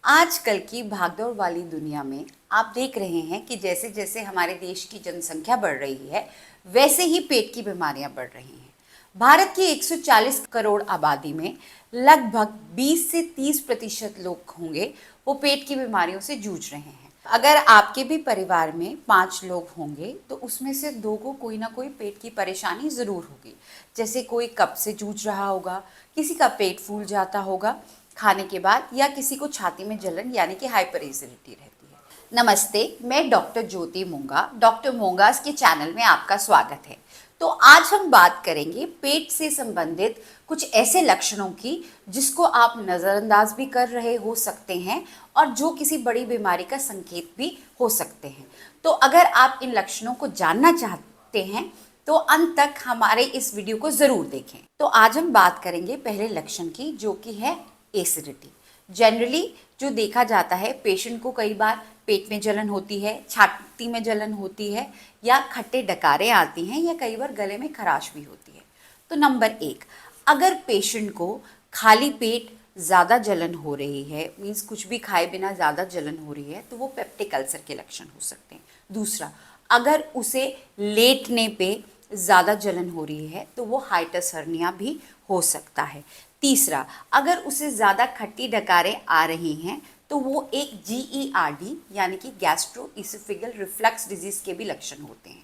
आजकल की भागदौड़ वाली दुनिया में आप देख रहे हैं कि जैसे जैसे हमारे देश की जनसंख्या बढ़ रही है, वैसे ही पेट की बीमारियां बढ़ रही हैं। भारत की 140 करोड़ आबादी में लगभग 20 से 30% लोग होंगे वो पेट की बीमारियों से जूझ रहे हैं। अगर आपके भी परिवार में 5 लोग होंगे तो उसमें से 2 को कोई ना कोई पेट की परेशानी ज़रूर होगी। जैसे कोई कब्ज से जूझ रहा होगा, किसी का पेट फूल जाता होगा खाने के बाद, या किसी को छाती में जलन यानी कि हाइपर एसिडिटी रहती है। नमस्ते, मैं डॉक्टर ज्योति मूंगा, डॉक्टर मूंगास के चैनल में आपका स्वागत है। तो आज हम बात करेंगे पेट से संबंधित कुछ ऐसे लक्षणों की जिसको आप नज़रअंदाज भी कर रहे हो सकते हैं और जो किसी बड़ी बीमारी का संकेत भी हो सकते हैं। तो अगर आप इन लक्षणों को जानना चाहते हैं तो अंत तक हमारे इस वीडियो को ज़रूर देखें। तो आज हम बात करेंगे पहले लक्षण की, जो कि है एसिडिटी। जनरली जो देखा जाता है, पेशेंट को कई बार पेट में जलन होती है, छाती में जलन होती है, या खट्टे डकारें आती हैं, या कई बार गले में खराश भी होती है। तो नंबर 1, अगर पेशेंट को खाली पेट ज़्यादा जलन हो रही है, मीन्स कुछ भी खाए बिना ज़्यादा जलन हो रही है, तो वो पेप्टिक अल्सर के लक्षण हो सकते हैं। दूसरा, अगर उसे लेटने पे ज़्यादा जलन हो रही है तो वो हाइटस हर्निया भी हो सकता है। तीसरा, अगर उसे ज़्यादा खट्टी डकारें आ रही हैं तो वो एक GERD यानी कि गैस्ट्रो इसोफेगल रिफ्लक्स डिजीज़ के भी लक्षण होते हैं।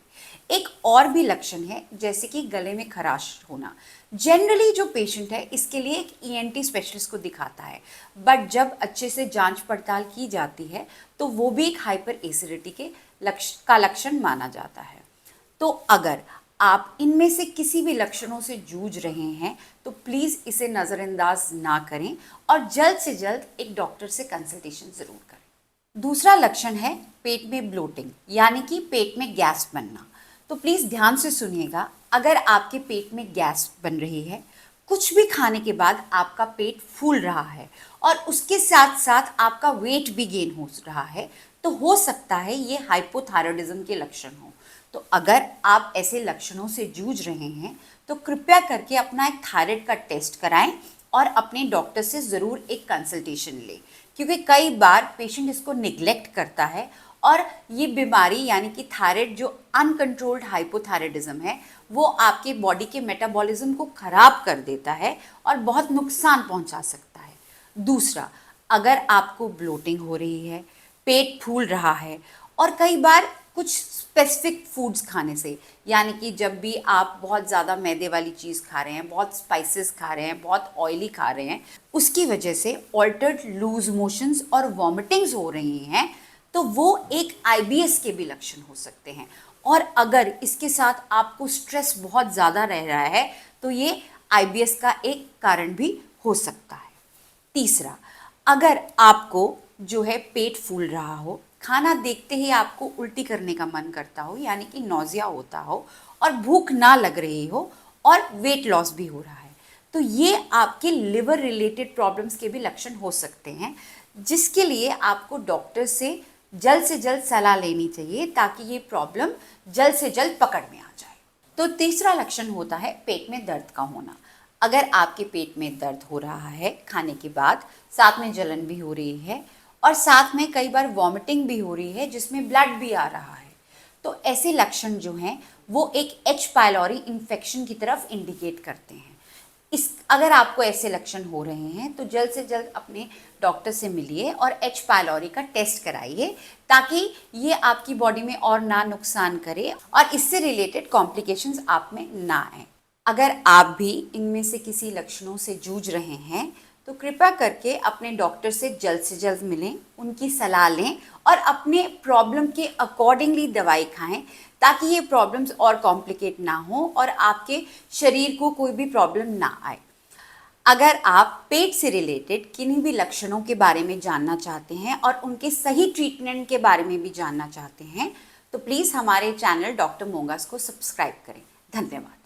एक और भी लक्षण है जैसे कि गले में खराश होना। जनरली जो पेशेंट है इसके लिए एक ENT स्पेशलिस्ट को दिखाता है, बट जब अच्छे से जांच पड़ताल की जाती है तो वो भी एक हाइपर एसिडिटी के लक्षण माना जाता है। तो अगर आप इनमें से किसी भी लक्षणों से जूझ रहे हैं तो प्लीज़ इसे नज़रअंदाज ना करें और जल्द से जल्द एक डॉक्टर से कंसल्टेशन ज़रूर करें। दूसरा लक्षण है पेट में ब्लोटिंग यानी कि पेट में गैस बनना। तो प्लीज़ ध्यान से सुनिएगा, अगर आपके पेट में गैस बन रही है, कुछ भी खाने के बाद आपका पेट फूल रहा है और उसके साथ साथ आपका वेट भी गेन हो रहा है, तो हो सकता है ये हाइपोथायराइडिज्म के लक्षण हो। तो अगर आप ऐसे लक्षणों से जूझ रहे हैं तो कृपया करके अपना एक थायराइड का टेस्ट कराएं और अपने डॉक्टर से ज़रूर एक कंसल्टेशन लें, क्योंकि कई बार पेशेंट इसको निग्लेक्ट करता है और ये बीमारी यानी कि थायराइड जो अनकंट्रोल्ड हाइपोथायराइडिज्म है वो आपके बॉडी के मेटाबॉलिज्म को ख़राब कर देता है और बहुत नुकसान पहुंचा सकता है। दूसरा, अगर आपको ब्लोटिंग हो रही है, पेट फूल रहा है और कई बार कुछ स्पेसिफिक फूड्स खाने से, यानी कि जब भी आप बहुत ज़्यादा मैदे वाली चीज़ खा रहे हैं, बहुत स्पाइसेस खा रहे हैं, बहुत ऑयली खा रहे हैं, उसकी वजह से ऑल्टर्ड लूज मोशंस और वॉमिटिंग्स हो रही हैं, तो वो एक IBS के भी लक्षण हो सकते हैं। और अगर इसके साथ आपको स्ट्रेस बहुत ज़्यादा रह रहा है तो ये IBS का एक कारण भी हो सकता है। तीसरा, अगर आपको जो है पेट फूल रहा हो, खाना देखते ही आपको उल्टी करने का मन करता हो यानी कि नौजिया होता हो, और भूख ना लग रही हो और वेट लॉस भी हो रहा है, तो ये आपके लिवर रिलेटेड प्रॉब्लम्स के भी लक्षण हो सकते हैं, जिसके लिए आपको डॉक्टर से जल्द सलाह लेनी चाहिए ताकि ये प्रॉब्लम जल्द से जल्द पकड़ में आ जाए। तो तीसरा लक्षण होता है पेट में दर्द का होना। अगर आपके पेट में दर्द हो रहा है खाने के बाद, साथ में जलन भी हो रही है और साथ में कई बार वॉमिटिंग भी हो रही है जिसमें ब्लड भी आ रहा है, तो ऐसे लक्षण जो हैं वो एक H. पायलोरी इन्फेक्शन की तरफ इंडिकेट करते हैं। अगर आपको ऐसे लक्षण हो रहे हैं तो जल्द से जल्द अपने डॉक्टर से मिलिए और H. पायलोरी का टेस्ट कराइए ताकि ये आपकी बॉडी में और ना नुकसान करे और इससे रिलेटेड कॉम्प्लिकेशंस आप में ना आए। अगर आप भी इनमें से किसी लक्षणों से जूझ रहे हैं तो कृपया करके अपने डॉक्टर से जल्द मिलें, उनकी सलाह लें और अपने प्रॉब्लम के अकॉर्डिंगली दवाई खाएं ताकि ये प्रॉब्लम्स और कॉम्प्लिकेट ना हो और आपके शरीर को कोई भी प्रॉब्लम ना आए। अगर आप पेट से रिलेटेड किन्हीं भी लक्षणों के बारे में जानना चाहते हैं और उनके सही ट्रीटमेंट के बारे में भी जानना चाहते हैं तो प्लीज़ हमारे चैनल डॉक्टर मूंगास को सब्सक्राइब करें। धन्यवाद।